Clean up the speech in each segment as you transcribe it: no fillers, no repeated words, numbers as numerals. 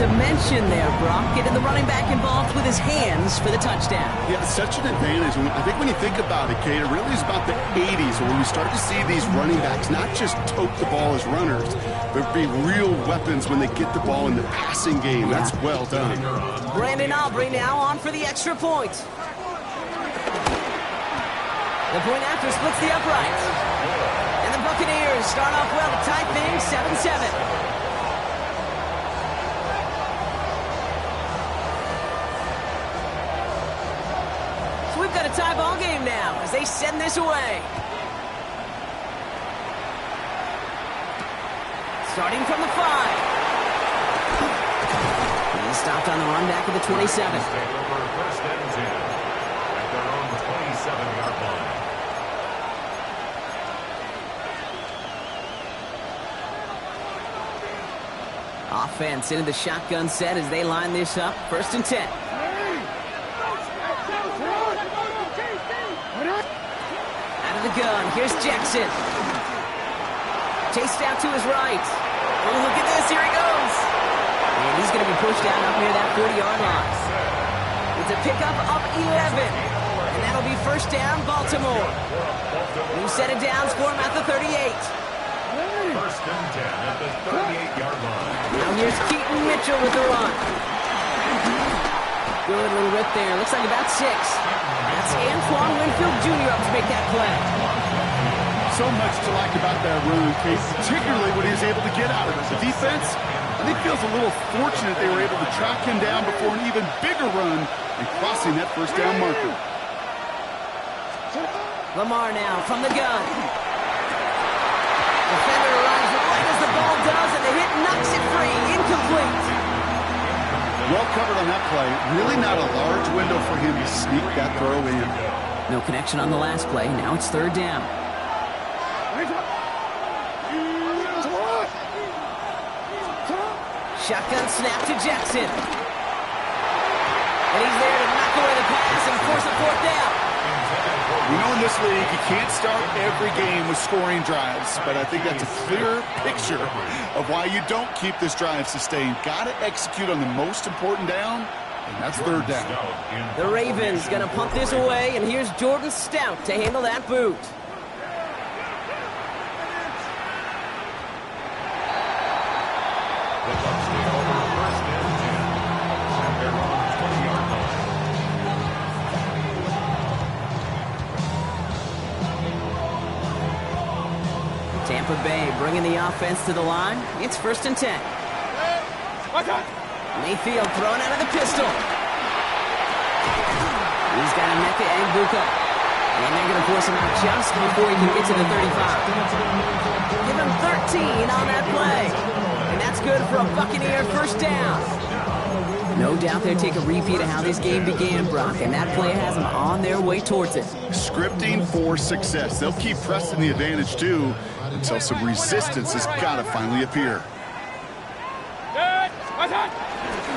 to mention there, Brock, getting the running back involved with his hands for the touchdown. Yeah, it's such an advantage. I think when you think about it, Kate, it really is about the 80s when we start to see these running backs not just tote the ball as runners, but be real weapons when they get the ball in the passing game. Yeah. That's well done. Brandon Aubrey now on for the extra point. The point after splits the upright. And the Buccaneers start off well to tie things 7-7. We've got a tie ball game now as they send this away. Starting from the 5. He's stopped on the run back at the 27. First and 10 at their own 27-yard line. Offense into the shotgun set as they line this up. First and 10. The gun. Here's Jackson. Chased out to his right. Oh, look at this. Here he goes. And he's going to be pushed down up near that 40-yard line. It's a pickup of 11. And that'll be first down, Baltimore. New set of downs for him at the 38. First and 10 at the 38-yard line. Now here's Keaton Mitchell with the run. Good little rip there. Looks like about 6. That's Antoine Winfield Jr. up to make that play. So much to like about that run, Kate, particularly what he was able to get out of it. The defense, I think, feels a little fortunate they were able to track him down before an even bigger run and crossing that first down marker. Lamar now from the gun. Defender arrives right as the ball does, and the hit knocks it free. Incomplete. Well covered on that play. Really not a large window for him to sneak that throw in. No connection on the last play. Now it's third down. Shotgun snap to Jackson. And he's there to knock away the pass and force a fourth down. We know in this league you can't start every game with scoring drives, but I think that's a clear picture of why you don't keep this drive sustained. Got to execute on the most important down, and that's third down. The Ravens going to punt this away, and here's Jordan Stout to handle that boot. Tampa Bay bringing the offense to the line. It's first and 10. Mayfield thrown out of the pistol. He's got Emeka Egbuka. And they're going to force him out just before he can get to the 35. Give him 13 on that play. And that's good for a Buccaneer first down. No doubt they'll take a repeat of how this game began, Brock, and that play has them on their way towards it. Scripting for success. They'll keep pressing the advantage, too, until some resistance has got to finally appear.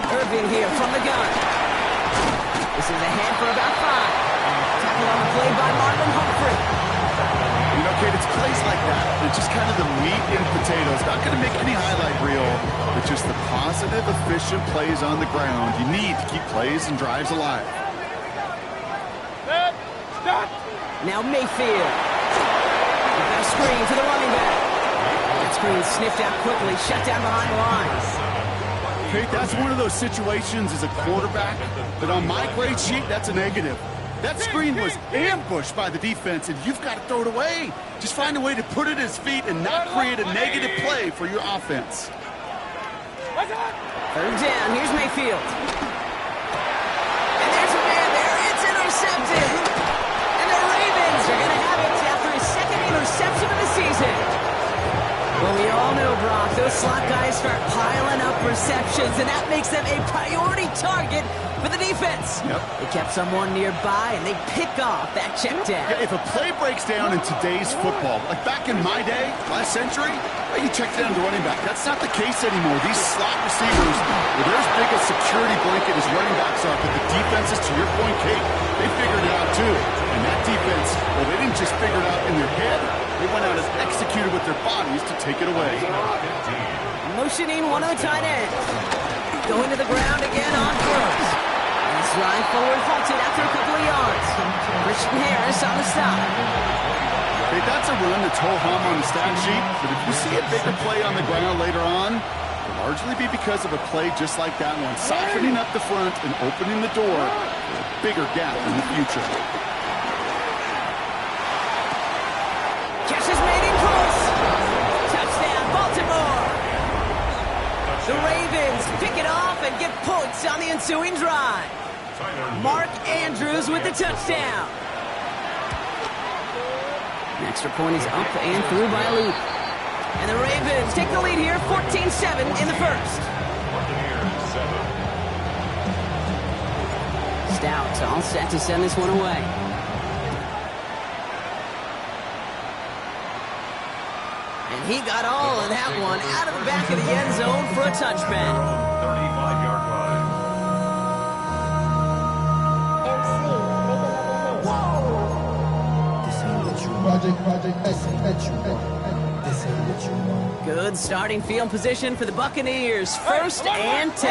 Irving here from the gun. This is ahead for about 5. Tackled on the play by Marlon Humphrey. You know, Kate, it's plays like that. It's just kind of the meat and potatoes. Not going to make any highlight reel, but just the positive, efficient plays on the ground. You need to keep plays and drives alive. Now Mayfield. Got a screen to the running back. That screen sniffed out quickly, shut down behind the lines. Kate, that's one of those situations as a quarterback that on my grade sheet, that's a negative. That screen was ambushed by the defense, and you've got to throw it away. Just find a way to put it at his feet and not create a negative play for your offense. Third down, here's Mayfield. And there's a man there, it's intercepted. And the Ravens are going to have it after his second interception of the season. Well, we all know, Brock, those slot guys start piling up receptions, and that makes them a priority target for the defense. Yep. They kept someone nearby, and they pick off that check down. Yeah, if a play breaks down in today's football, like back in my day, last century, well, you check down to running back. That's not the case anymore. These slot receivers, well, they're as big a security blanket as running backs are, but the defenses, to your point, Kate, they figured it out too. And that defense, well, they didn't just figure it out in their head. They went out and executed with their bodies to take it away. Motioning one of the tight ends. Going to the ground again on first. And his drive forward halted after a couple of yards. Christian Harris on the stop. Hey, that's a run that's ho-hum on the stat sheet, but if you see a bigger play on the ground later on, it'll largely be because of a play just like that one, softening up the front and opening the door for a bigger gap in the future. Catch is made in close. Touchdown, Baltimore. The Ravens pick it off and get points on the ensuing drive. Mark Andrews with the touchdown. An extra point is up and through by a loop. And the Ravens take the lead here, 14-7 in the first. Stout all set to send this one away. And he got all of that one out of the back of the end zone for a touchback. 35-yard line. Good starting field position for the Buccaneers. First and 10.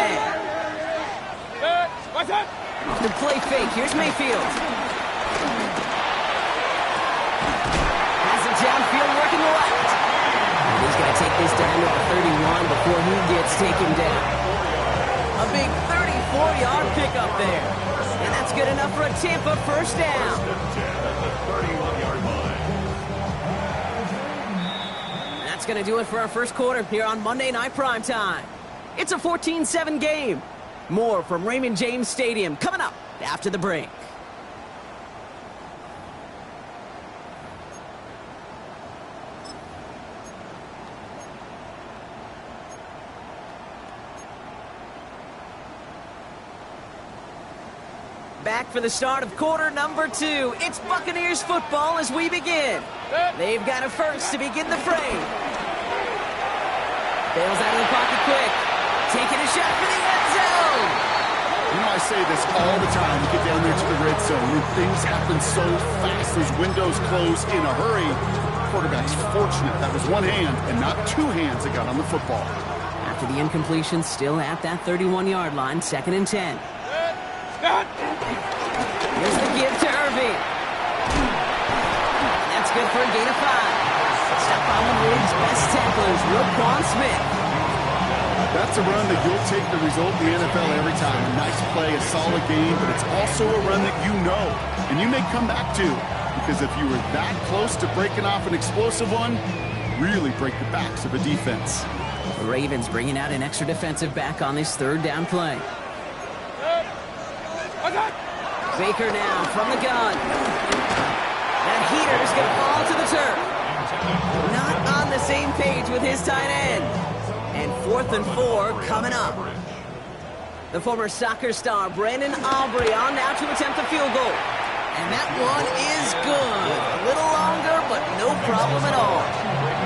The play fake. Here's Mayfield. Has it downfield working left. And he's going to take this down to the 31 before he gets taken down. A big 34-yard pickup there. And that's good enough for a Tampa first down. 31-yard line. That's going to do it for our first quarter here on Monday Night Primetime. It's a 14-7 game. More from Raymond James Stadium coming up after the break. Back for the start of quarter number 2. It's Buccaneers football as we begin. They've got a first to begin the frame. Bails out of the pocket quick. Taking a shot for the end zone. You know, I say this all the time. You get down there to the red zone, and things happen so fast. Those windows close in a hurry. Quarterback's fortunate. That was one hand and not two hands that got on the football. After the incompletion, still at that 31-yard line, 2nd and 10. Here's the give to Irving. That's good for a gain of 5. Stop by one of the league's best tacklers, Roquan Smith. That's a run that you'll take the result in the NFL every time. A nice play, a solid game, but it's also a run that you know and you may come back to, because if you were that close to breaking off an explosive one, really break the backs of a defense. The Ravens bringing out an extra defensive back on this 3rd down play. Baker now from the gun. That heater's going to fall to the turf. Not on the same page with his tight end. And 4th and 4 coming up. The former soccer star Brandon Aubrey on now to attempt the field goal. And that one is good. A little longer, but no problem at all.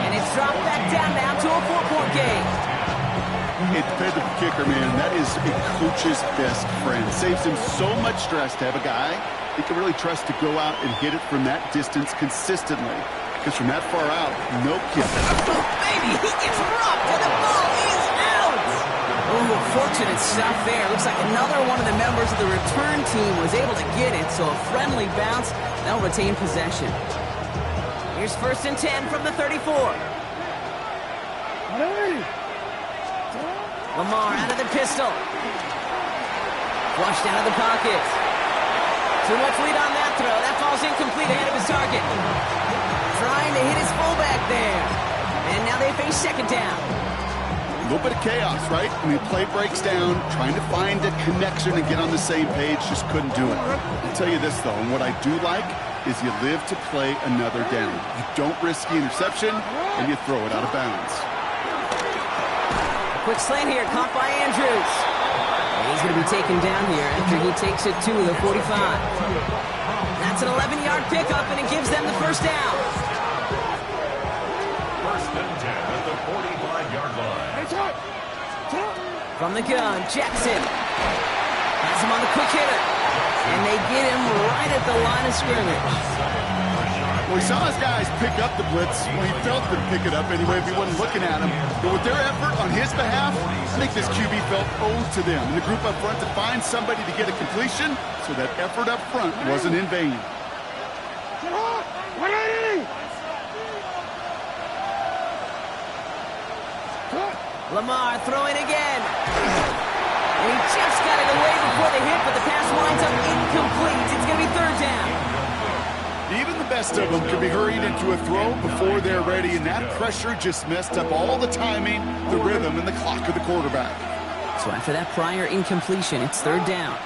And it's dropped back down now to a 4-point game. It depends on the kicker, man. That is a coach's best friend. Saves him so much stress to have a guy he can really trust to go out and hit it from that distance consistently. Because from that far out, no kick. Oh, baby, he gets rocked and the ball is out. Oh, fortunate stuff there. Looks like another one of the members of the return team was able to get it. So a friendly bounce. They'll retain possession. Here's 1st and 10 from the 34. Lamar out of the pistol. Flushed out of the pocket. Too much lead on that throw. That falls incomplete ahead of his target. Trying to hit his fullback there. And now they face 2nd down. A little bit of chaos, right? I mean, play breaks down, trying to find a connection and get on the same page, just couldn't do it. I'll tell you this, though, and what I do like is you live to play another down. You don't risk the interception, and you throw it out of bounds. Quick slant here, caught by Andrews. And he's going to be taken down here after he takes it to the 45. That's an 11-yard pickup, and it gives them the first down. 1st and 10 at the 45-yard line. From the gun, Jackson has him on the quick hitter. And they get him right at the line of scrimmage. Well, he saw his guys pick up the blitz when he felt them pick it up anyway if he wasn't looking at him. But with their effort on his behalf, I think this QB felt owed to them. And the group up front to find somebody to get a completion, so that effort up front wasn't in vain. Lamar throwing again. And he just got it away before the hit, but the pass winds up incomplete. It's going to be third down. Even the best of them can be hurried into a throw before they're ready, and that pressure just messed up all the timing, the rhythm, and the clock of the quarterback. So after that prior incompletion, it's third down.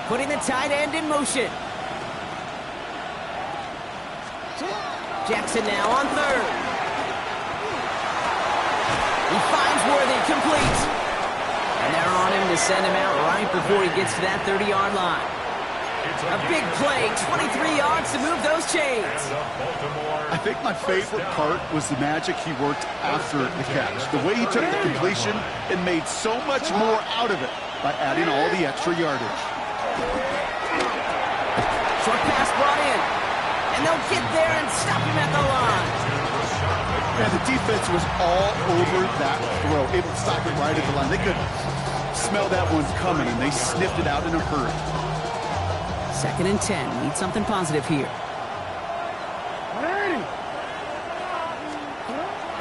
Putting the tight end in motion. Jackson now on third. He finds Worthy, complete. And they're on him to send him out right before he gets to that 30-yard line. A big play, 23 yards to move those chains. I think my favorite part was the magic he worked after the catch. The way he took the completion and made so much more out of it by adding all the extra yardage. Short pass brought in. And they'll get there and stop him at the line. Man, the defense was all over that throw, able to stop it right at the line. They could smell that one coming, and they sniffed it out in a hurry. 2nd and 10. Need something positive here.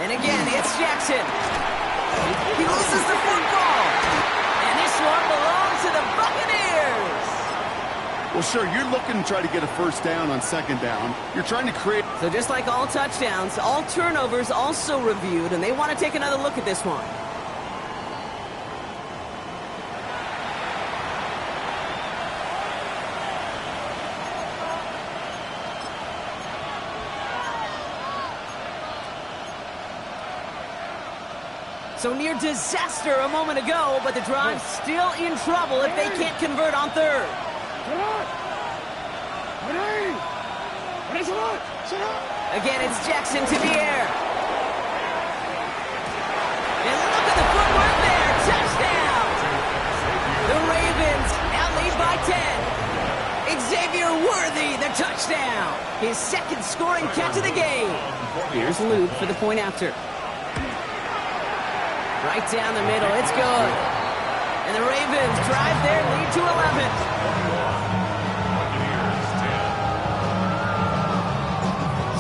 And again, it's Jackson. He loses the football. And this one belongs to the Buccaneers. Well, sure, you're looking to try to get a first down on 2nd down. You're trying to create... So just like all touchdowns, all turnovers also reviewed, and they want to take another look at this one. So near disaster a moment ago, but the drive's still in trouble if they can't convert on third. Again, it's Jackson to the air. And look at the footwork there. Touchdown! The Ravens now lead by 10. Xavier Worthy, the touchdown. His 2nd scoring catch of the game. Here's Luke for the point after. Right down the middle, it's good. And the Ravens drive their lead to 11.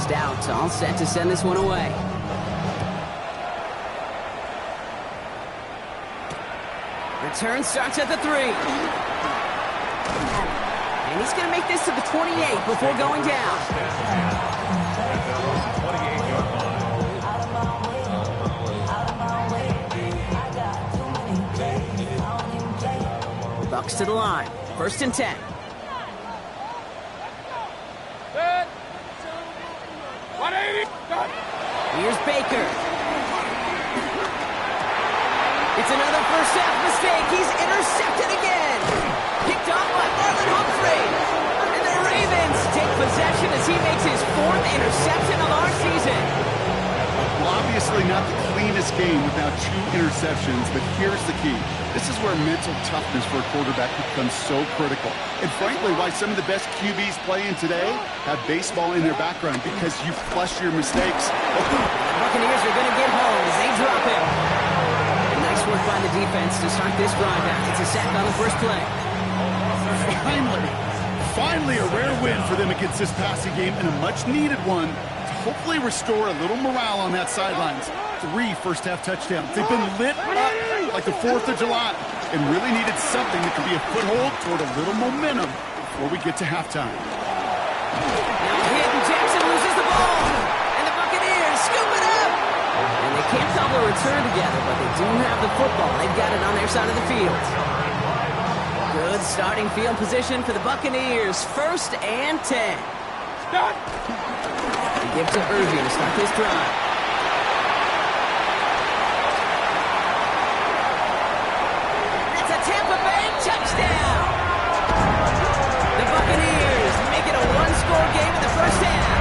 Stout all set to send this one away. Return starts at the 3. And he's going to make this to the 28 before going down. Bucks to the line. 1st and 10. Here's Baker. It's another first half mistake. He's intercepted again. Picked off by Marlon Humphrey. And the Ravens take possession as he makes his 4th interception of our season. Well, obviously not the cleanest game without 2 interceptions, but here's the key. This is where mental toughness for a quarterback becomes so critical. And frankly, why some of the best QBs playing today have baseball in their background, because you flush your mistakes. The Buccaneers are going to get home as they drop him. And nice work by the defense to start this drive out. It's a sack on the first play. Finally a rare win for them against this passing game, and a much-needed one to hopefully restore a little morale on that sidelines. 3 first-half touchdowns. They've been lit up like the 4th of July and really needed something that could be a foothold toward a little momentum before we get to halftime. Now hit, and Jackson loses the ball. And the Buccaneers scoop it up. And they can't cobble a return together, but they do have the football. They've got it on their side of the field. Good starting field position for the Buccaneers. 1st and 10. They give to Irving to start this drive. That's a Tampa Bay touchdown. The Buccaneers make it a 1-score game in the first half.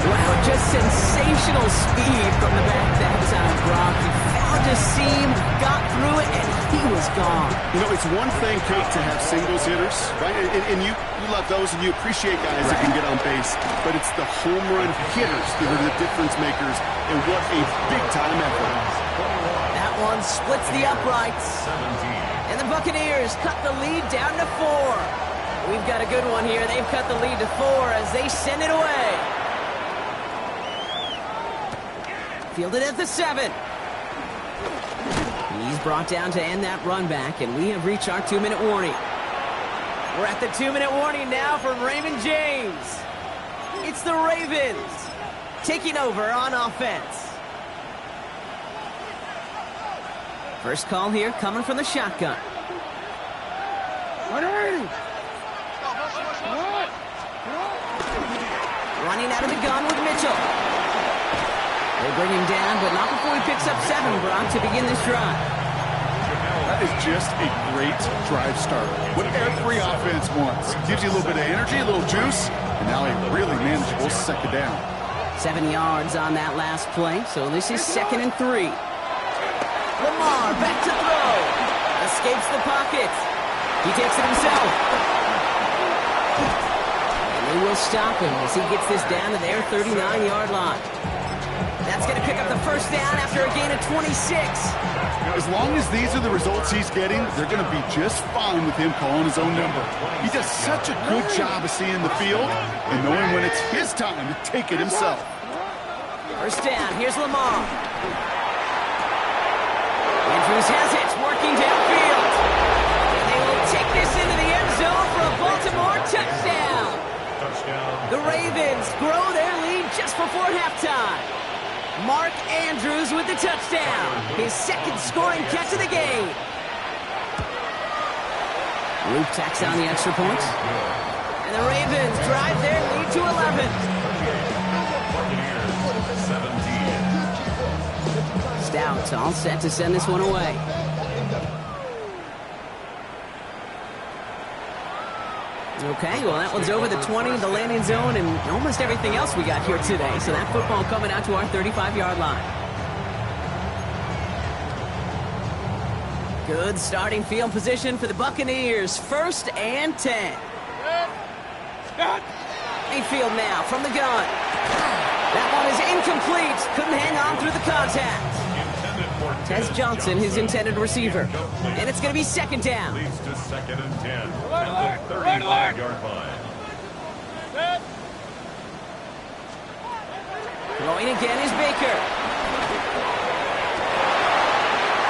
Wow, just sensational speed from the back. That was out of Brock. He found a seam, got through it, gone. You know, it's one thing, Kate, to have singles hitters, right? And you love those and you appreciate guys that can get on base. But it's the home run hitters that are the difference makers. And what a big-time effort. That one splits the uprights. And the Buccaneers cut the lead down to 4. We've got a good one here. They've cut the lead to 4 as they send it away. Fielded at the 7. He's brought down to end that run back, and we have reached our 2-minute warning. We're at the 2-minute warning now from Raymond James. It's the Ravens taking over on offense. First call here coming from the shotgun. Running out of the gun with Mitchell. They bring him down, but not before he picks up 7, Brock, to begin this drive. That is just a great drive starter. What every offense wants. Gives you a little bit of energy, a little juice, and now a really manageable second down. 7 yards on that last play, so this is 2nd and 3. Lamar back to throw. Escapes the pocket. He takes it himself. And they will stop him as he gets this down to their 39-yard line. That's going to pick up the first down after a gain of 26. As long as these are the results he's getting, they're going to be just fine with him calling his own number. He does such a good job of seeing the field and knowing when it's his time to take it himself. First down, here's Lamar. Andrews has it, working downfield. And they will take this into the end zone for a Baltimore touchdown. The Ravens grow their lead just before halftime. Mark Andrews with the touchdown. His 2nd scoring catch of the game. Luke tacks on the extra points. And the Ravens drive their lead to 11. Stout all set to send this one away. Okay, well, that one's over the 20, the landing zone, and almost everything else we got here today. So that football coming out to our 35-yard line. Good starting field position for the Buccaneers. 1st and 10. Mayfield now from the gun. That one is incomplete. Couldn't hang on through the contact. Tez Johnson, his intended receiver. And it's going to be 2nd down. Leads to 2nd and 10 at the 35-yard line. Throwing again is Baker.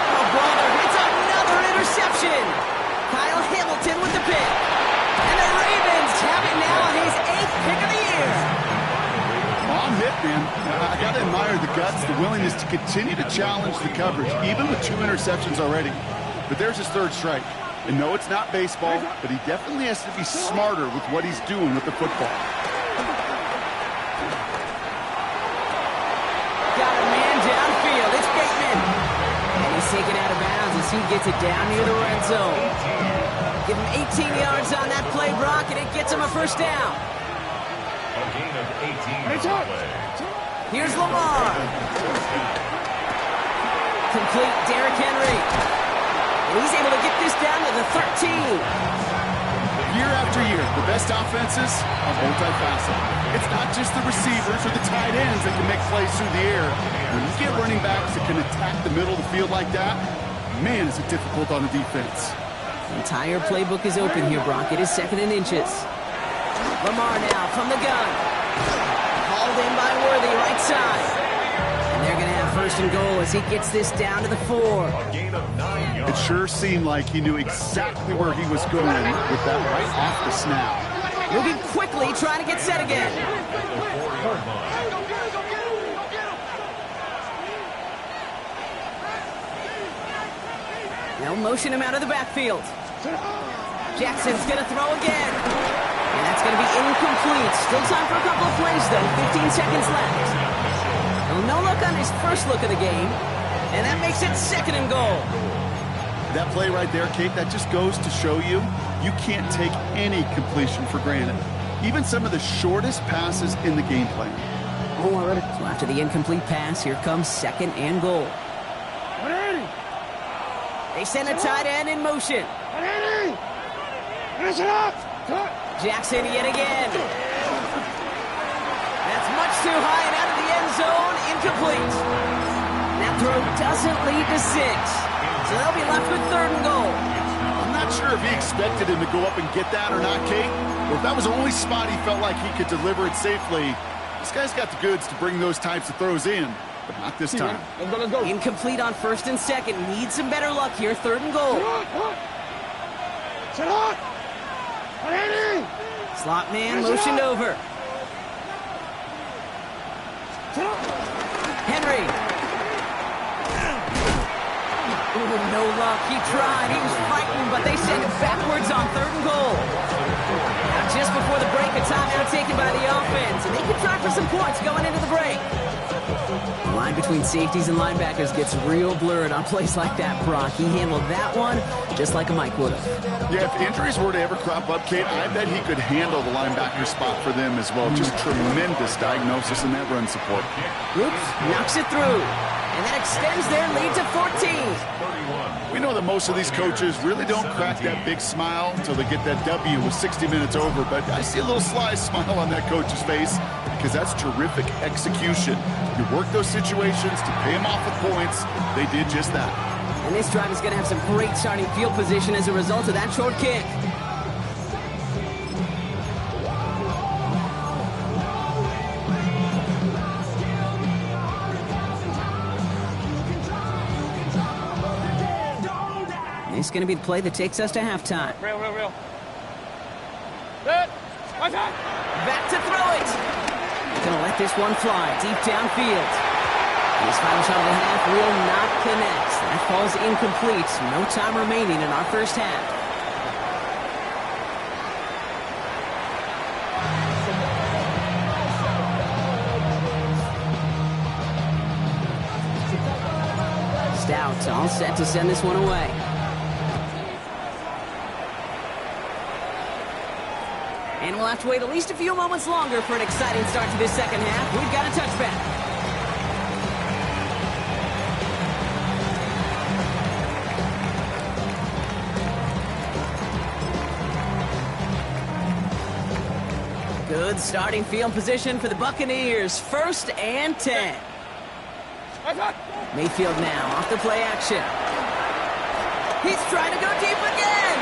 Oh, brother, it's another interception. Kyle Hamilton with the pick. And the Ravens have it now, his 8th pick of the year. On hit, man. I got to admire the guts, the willingness to continue to challenge the coverage, even with 2 interceptions already. But there's his 3rd strike. And no, it's not baseball, but he definitely has to be smarter with what he's doing with the football. Got a man downfield. It's Bateman. And he's taken out of bounds as he gets it down near the red zone. Give him 18 yards on that play, Brock, and it gets him a first down. A gain of 18 on the play. Here's Lamar. Complete Derrick Henry. And he's able to get this down to the 13. Year after year, the best offenses are multifaceted. It's not just the receivers or the tight ends that can make plays through the air. When you get running backs that can attack the middle of the field like that, man, is it difficult on the defense. The entire playbook is open here, Brock. It is 2nd and inches. Lamar now from the gun. Hauled in by Worthy, right side. And they're going to have 1st and goal as he gets this down to the 4. A gain of 9 yards. It sure seemed like he knew exactly where he was going with that right off the snap. Moving quickly, trying to get set again. They'll motion him out of the backfield. Jackson's going to throw again. And that's going to be incomplete. Still time for a couple of plays, though. 15 seconds left. Well, no look on his first look of the game. And that makes it 2nd and goal. That play right there, Kate, that just goes to show you can't take any completion for granted. Even some of the shortest passes in the game plan. So after the incomplete pass, here comes 2nd and goal. They send a tight end in motion. Jackson yet again. That's much too high and out of the end zone. Incomplete. That throw doesn't lead to 6. So they'll be left with 3rd and goal. I'm not sure if he expected him to go up and get that or not, Kate. Or if that was the only spot he felt like he could deliver it safely. This guy's got the goods to bring those types of throws in, but not this time. Let's go. Incomplete on 1st and 2nd. Need some better luck here. 3rd and goal. Slot man motioned over. Henry. Ooh, no luck. He tried. He was fighting, but they send it backwards on 3rd and goal. Now, just before the break, a timeout taken by the offense, and they can try for some points going into the break. The line between safeties and linebackers gets real blurred on plays like that, Brock. He handled that one just like a Mike would have. Yeah, if injuries were to ever crop up, Kate, I bet he could handle the linebacker spot for them as well. Just tremendous diagnosis in that run support. Oops, knocks it through. And that extends their lead to 14. We know that most of these coaches really don't crack that big smile until they get that W with 60 minutes over, but I see a little sly smile on that coach's face because that's terrific execution. You work those situations to pay them off with points. They did just that. And this drive is going to have some great starting field position as a result of that short kick. This is going to be the play that takes us to halftime. Real. Set. Back to throw it. Going to let this one fly deep downfield. This final shot of the half will not connect. That falls incomplete. No time remaining in our first half. Stout all set to send this one away. And we'll have to wait at least a few moments longer for an exciting start to this second half. We've got a touchback. Good starting field position for the Buccaneers. 1st and 10. Mayfield now off the play action. He's trying to go deep again.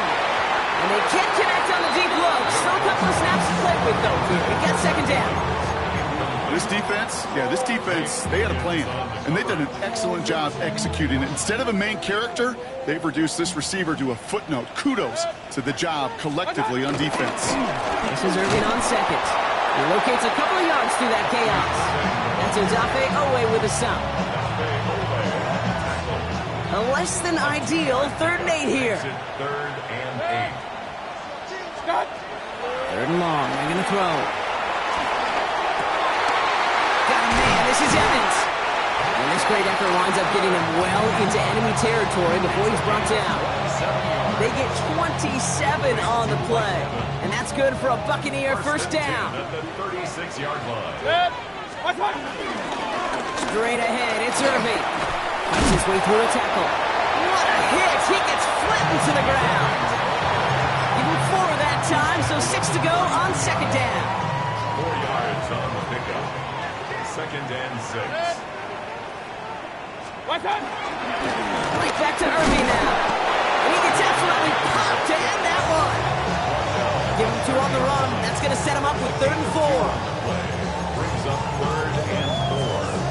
And they can't connect on the deep look. Still a couple of snaps to play with, though. We got 2nd down. This defense, they had a plan. And they've done an excellent job executing it. Instead of a main character, they've reduced this receiver to a footnote. Kudos to the job collectively on defense. This is Irving on 2nd. He locates a couple of yards through that chaos. That's Odafe Owe with a stop. A less than ideal 3rd and 8 here. 3rd and 8. 3rd and long. They're going to throw. Got a man. This is Evans. And this great effort winds up getting him well into enemy territory before he's brought down. They get 27 on the play. And that's good for a Buccaneer 1st down. At the 36-yard line. Straight ahead. It's Irving. Fights his way through a tackle. What a hit. He gets flattened to the ground. Give him 4 that time, so 6 to go on 2nd down. 4 yards on the pickup. 2nd and 6. Right back to Irving now. And he gets absolutely popped, and that one. Give him 2 on the run. That's going to set him up with 3rd and 4. Brings up 3rd and 4.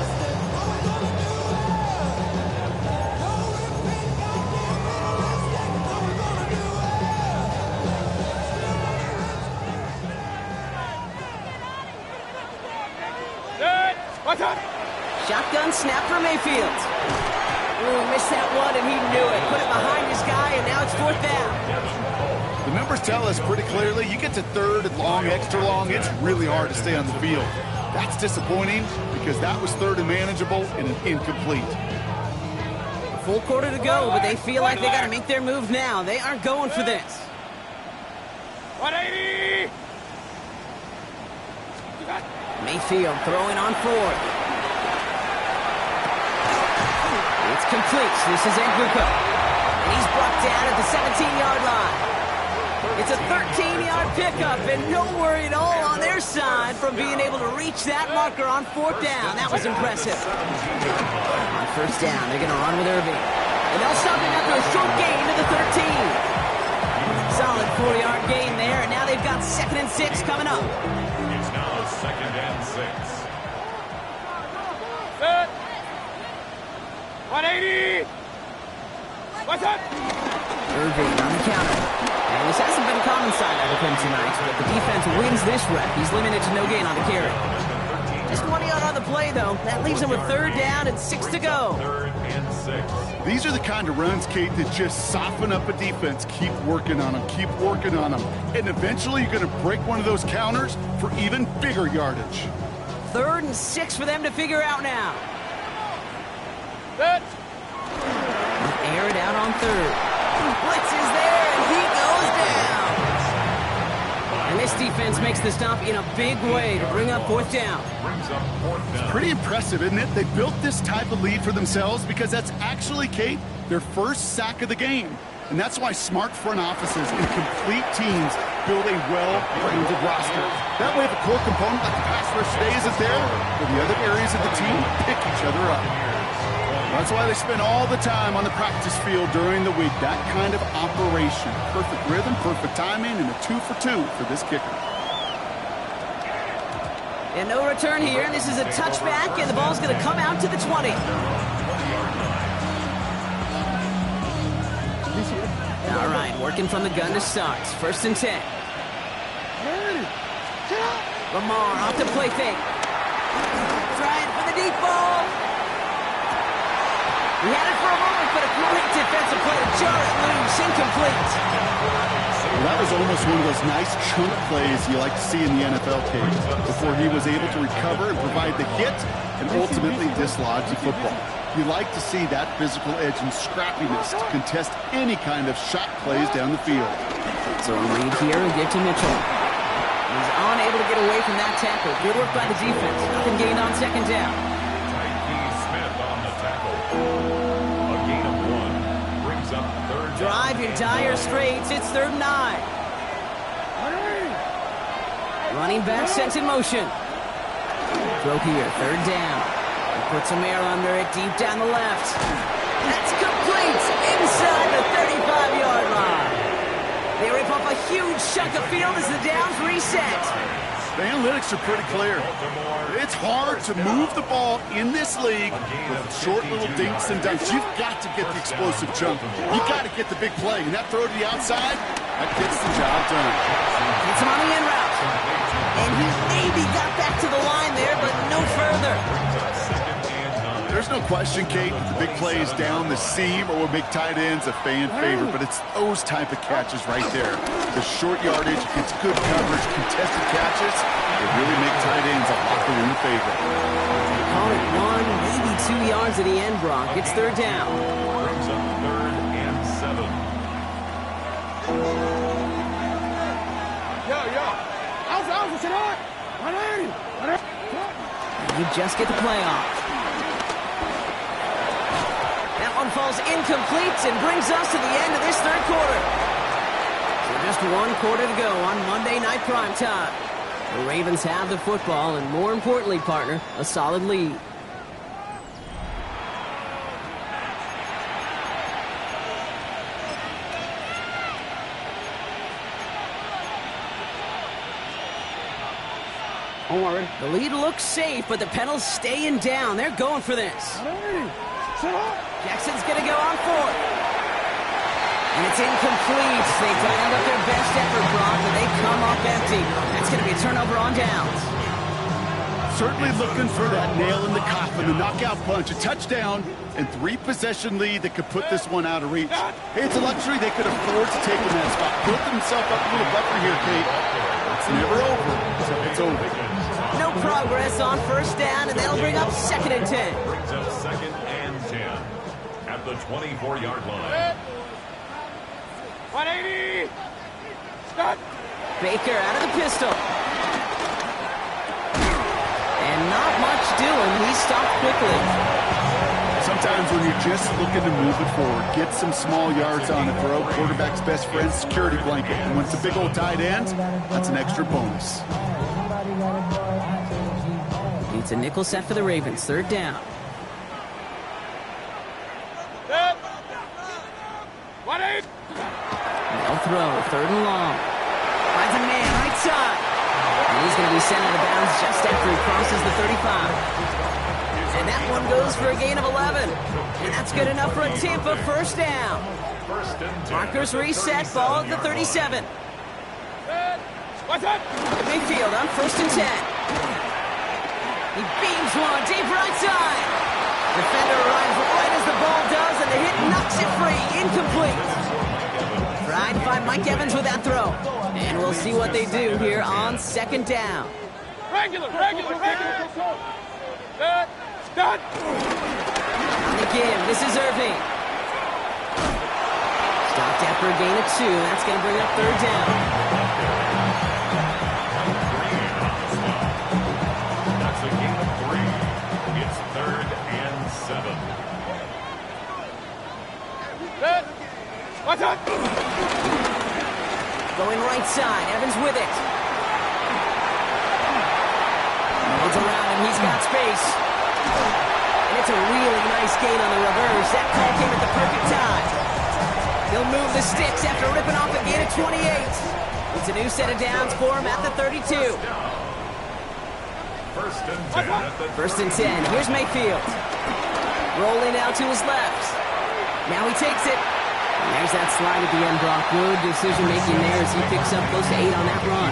Shotgun snap for Mayfield. Ooh, missed that one, and he knew it. Put it behind his guy, and now it's 4th down. The numbers tell us pretty clearly, you get to 3rd and long, extra long, it's really hard to stay on the field. That's disappointing because that was 3rd and manageable and an incomplete. A full quarter to go, but they feel like they got to make their move now. They aren't going for this. 180. Mayfield throwing on 4th. It's complete. This is Anguka. And he's 17-yard line. It's a 13-yard pickup, and no worry at all on their side from being able to reach that marker on 4th down. That was impressive. On 1st down, they're going to run with Irving. And they'll stop him after a short gain to the 13. Solid 4-yard gain there, and now they've got 2nd and 6 coming up. It's now 2nd and 6. Set. 180. What's up? Irving on the counter. And this hasn't been a common side out of him tonight, but the defense wins this rep. He's limited to no gain on the carry. Just 1 yard on the play, though. That leaves him with 3rd down and 6 to go. 3rd and 6. These are the kind of runs, Kate, that just soften up a defense. Keep working on them, keep working on them. And eventually you're going to break one of those counters for even bigger yardage. 3rd and 6 for them to figure out now. Set. Air it out on 3rd. Blitz is there, and he goes down. And this defense makes the stop in a big way to bring up 4th down. Brings up 4th down. Pretty impressive, isn't it? They built this type of lead for themselves because that's actually, Kate, their first sack of the game. And that's why smart front offices and complete teams build a well-rounded roster. That way, the core component like the pass rush today isn't there, but the other areas of the team pick each other up. That's why they spend all the time on the practice field during the week. That kind of operation. Perfect rhythm, perfect timing, and a 2 for 2 for this kicker. And no return here, and this is a touchback, and the ball's going to come out to the 20. All right, working from the gun to start. 1st and 10. Lamar off the play fake. Trying for the deep ball. He had it for a moment, but a great defensive play to jar it loose. Incomplete. Well, that was almost one of those nice chunk plays you like to see in the NFL, Kate, before he was able to recover and provide the hit and ultimately dislodge the football. You like to see that physical edge and scrappiness to contest any kind of shot plays down the field. So a read here and get to Mitchell. He's unable to get away from that tackle. Good work by the defense. Nothing gained on 2nd down. A gain of 1 brings up 3rd down. Drive in dire straits. It's 3rd and 9. Running back sent in motion. Throw here, 3rd down. He puts some air under it, deep down the left. That's complete inside the 35-yard line. They rip off a huge chunk of field as the downs reset. The analytics are pretty clear. It's hard to move the ball in this league with short little dinks and dunks. You've got to get the explosive jump. You've got to get the big play. And that throw to the outside, that gets the job done. Gets him on the in route. And he maybe got back to the line there, but no further. There's no question, Kate, that the big plays down the seam or will make tight ends a fan favorite, but it's those type of catches right there. The short yardage, it's good coverage, contested catches, they really make tight ends a locker room favorite. Call it 1, maybe 2 yards at the end, Brock. It's 3rd down. Brings up 3rd and 7. You just get the play off. That one falls incomplete and brings us to the end of this 3rd quarter. So just 1 quarter to go on Monday Night Primetime. The Ravens have the football and, more importantly, partner, a solid lead. The lead looks safe, but the Pedals staying down. They're going for this. Jackson's going to go on 4th. And it's incomplete. They dialed up their best effort, Brock, but they come up empty. That's going to be a turnover on downs. Certainly looking for that nail in the coffin, the knockout punch, a touchdown, and 3-possession lead that could put this one out of reach. Hey, it's a luxury they could afford to take in that spot. Built themselves up a little buffer here, Kate. It's never over, so it's over. No progress on 1st down, and that'll bring up 2nd and 10. Brings up 2nd and 10 at the 24-yard line. 180. Stop. Baker out of the pistol. And not much doing. He stopped quickly. Sometimes when you're just looking to move it forward, get some small yards on the throw, quarterback's best friend, security blanket. And when it's a big old tight end, that's an extra bonus. It's a nickel set for the Ravens. Third down. Set. 1-8. They'll throw. Third and long. Finds a man right side. And he's going to be sent out of bounds just after he crosses the 35. And that one goes for a gain of 11. And that's good enough for a Tampa first down. Markers reset, ball at the 37. What's up? Mayfield on first and 10. He beams one deep right side. Defender arrives right as the ball does, and the hit knocks it free. Incomplete. Tried by Mike Evans with that throw. And we'll see what they do here on second down. Regular. Set. Done. On the give, this is Irving. Stopped after a gain of 2. That's going to bring up third down. That's a gain of 3. It's 3rd and 7. Set. What's up? Going right side, Evans with it. Holds around him, he's got space. And it's a really nice gain on the reverse. That call came at the perfect time. He'll move the sticks after ripping off a gain of 28. It's a new set of downs for him at the 32. First and 10. Here's Mayfield. Rolling out to his left. Now he takes it. And there's that slide at the end, Brock. Good decision-making there as he picks up close to 8 on that run.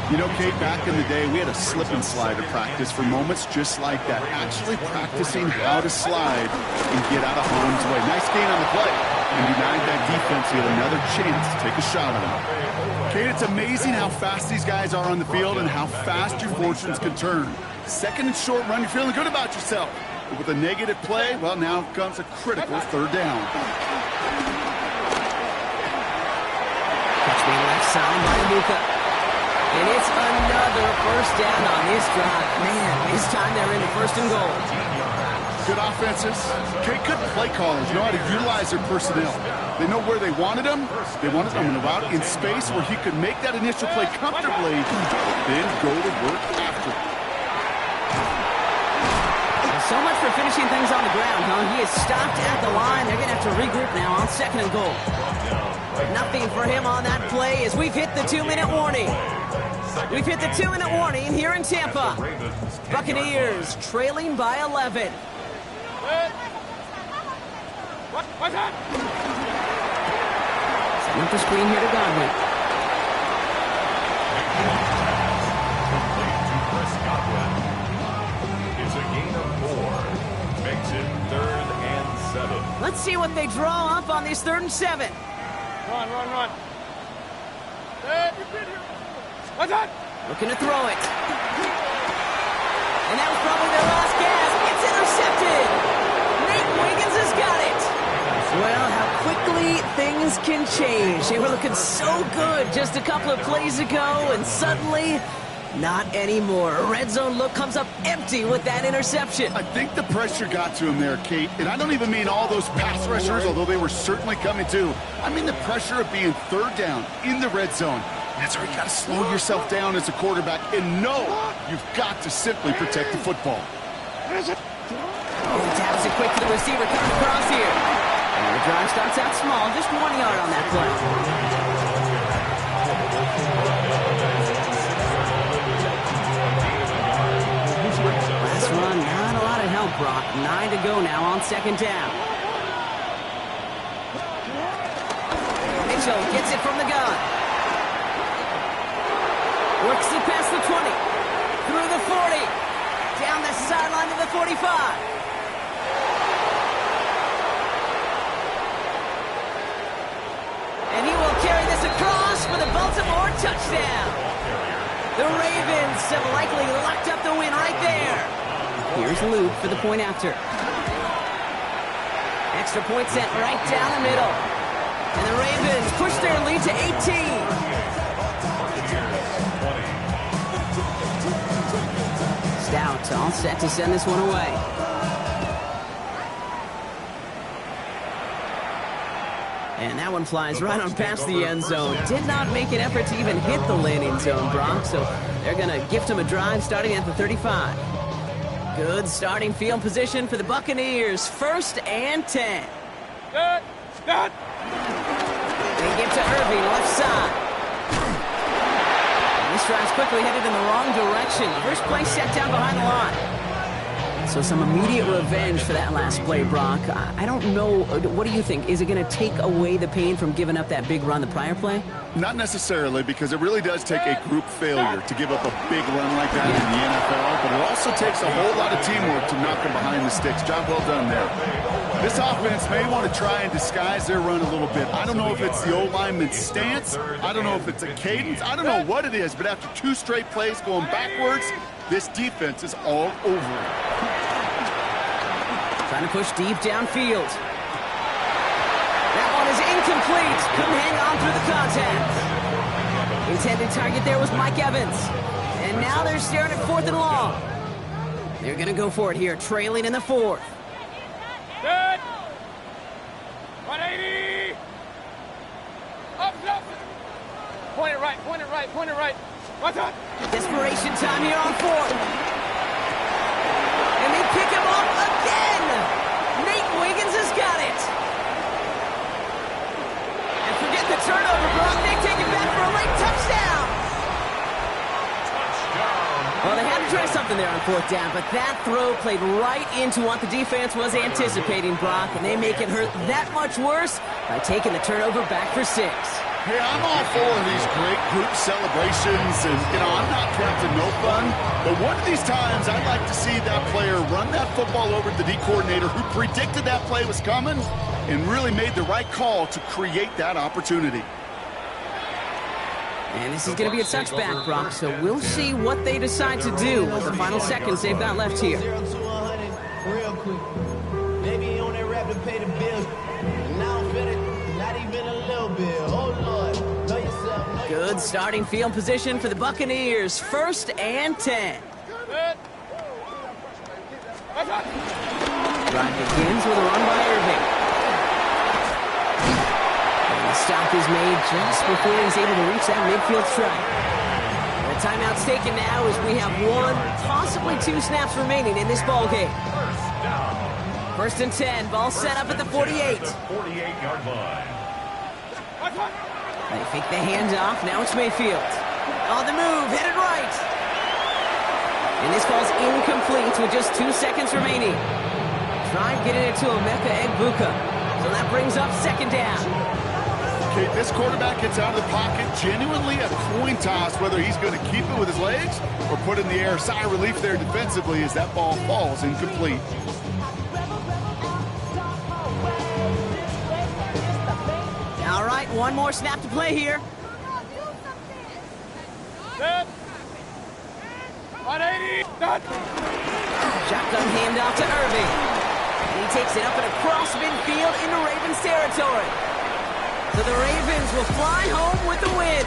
You know, Kate, back in the day, we had a slip and slide to practice for moments just like that. Actually practicing how to slide and get out of harm's way. Nice gain on the play. And denied that defense yet another chance to take a shot at him. Kate, it's amazing how fast these guys are on the field and how fast your fortunes can turn. Second and short run, you're feeling good about yourself. But with a negative play, well, now comes a critical third down. Catch me left side by Luka. And it's another first down on this drive. Man, this time they're in the first and goal. Good offenses. Kate, good play callers know how to utilize their personnel. They know where they wanted them. They wanted them in a route in space where he could make that initial play comfortably, then go to work after. So much for finishing things on the ground, huh? He is stopped at the line. They're going to have to regroup now on second and goal. Nothing for him on that play as we've hit the 2-minute warning. We've hit the 2-minute warning here in Tampa. Buccaneers trailing by 11. What's that? Setting up the screen here to Godwin. It's a gain of 4. Makes it 3rd and 7. Let's see what they draw up on this 3rd and 7. Run. Set. What's that? Looking to throw it. And that was probably their last gasp. It's intercepted. Nate Wiggins has got it. Well, how quickly things can change. They were looking so good just a couple of plays ago, and suddenly, not anymore. A red zone look comes up empty with that interception. I think the pressure got to him there, Kate. And I don't even mean all those pass rushers, although they were certainly coming too. I mean the pressure of being third down in the red zone. That's where you got to slow yourself down as a quarterback and know you've got to simply protect the football. Oh, he taps it quick to the receiver coming across here. And the drive starts out small, just 1 yard on that play. Last run, not a lot of help, Brock. 9 to go now on second down. Mitchell gets it from the gun. Works it past the 20, through the 40, down the sideline to the 45. And he will carry this across for the Baltimore touchdown. The Ravens have likely locked up the win right there. Here's Luke for the point after. Extra point set right down the middle. And the Ravens push their lead to 18. Stout all set to send this one away. And that one flies right on past the end zone. Did not make an effort to even hit the landing zone, Brock. So they're going to gift him a drive starting at the 35. Good starting field position for the Buccaneers. 1st and 10. Good. Good. They give to Irving, left side. And this drive's quickly headed in the wrong direction. First play set down behind the line. So some immediate revenge for that last play, Brock. I don't know. What do you think? Is it going to take away the pain from giving up that big run the prior play? Not necessarily, because it really does take a group failure to give up a big run like that in the NFL, but it also takes a whole lot of teamwork to knock them behind the sticks. Job well done there. This offense may want to try and disguise their run a little bit. I don't know if it's the O-lineman's stance. I don't know if it's a cadence. I don't know what it is, but after 2 straight plays going backwards, this defense is all over it. Trying to push deep downfield. That one is incomplete. Couldn't hang on through the contact. Intended target there was Mike Evans. And now they're staring at 4th and long. They're going to go for it here, trailing in the 4th. Good. 180. Up. Point it right. What's up? Desperation time here on 4th. And they pick him up again. Nate Wiggins has got it. And forget the turnover, Brock. They take it back for a late touchdown. Well, they had to try something there on 4th down, but that throw played right into what the defense was anticipating, Brock, and they make it hurt that much worse by taking the turnover back for 6. Hey, I'm all for these great group celebrations, and, I'm not Captain No Fun, but one of these times I'd like to see that player run that football over to the D coordinator who predicted that play was coming and really made the right call to create that opportunity. And this is going to be a touchback, Brock, so we'll see what they decide to do with the final seconds they've got left here. 0 to 100 real quick. Maybe on that rap to pay the bills. And now I'm feeling not even a little bit. Oh, Lord. Know yourself. Good starting field position for the Buccaneers. 1st and 10. Good. What's up? Drive begins with a run by Irving. Stop is made just before he's able to reach that midfield strike. The timeout's taken now as we have 1, possibly 2 snaps remaining in this ball game. 1st and 10, ball set up at the 48. 48-yard line. They fake the handoff, now it's Mayfield. On the move, headed right. And this ball's incomplete with just 2 seconds remaining. Try getting it to Emeka Egbuka. So that brings up 2nd down. Okay, this quarterback gets out of the pocket, genuinely a coin toss whether he's going to keep it with his legs or put it in the air. Sigh of relief there defensively as that ball falls incomplete. All right, 1 more snap to play here. Good. 180. Done. Shotgun handoff to Irving. And he takes it up and across midfield into Ravens territory. So the Ravens will fly home with the win.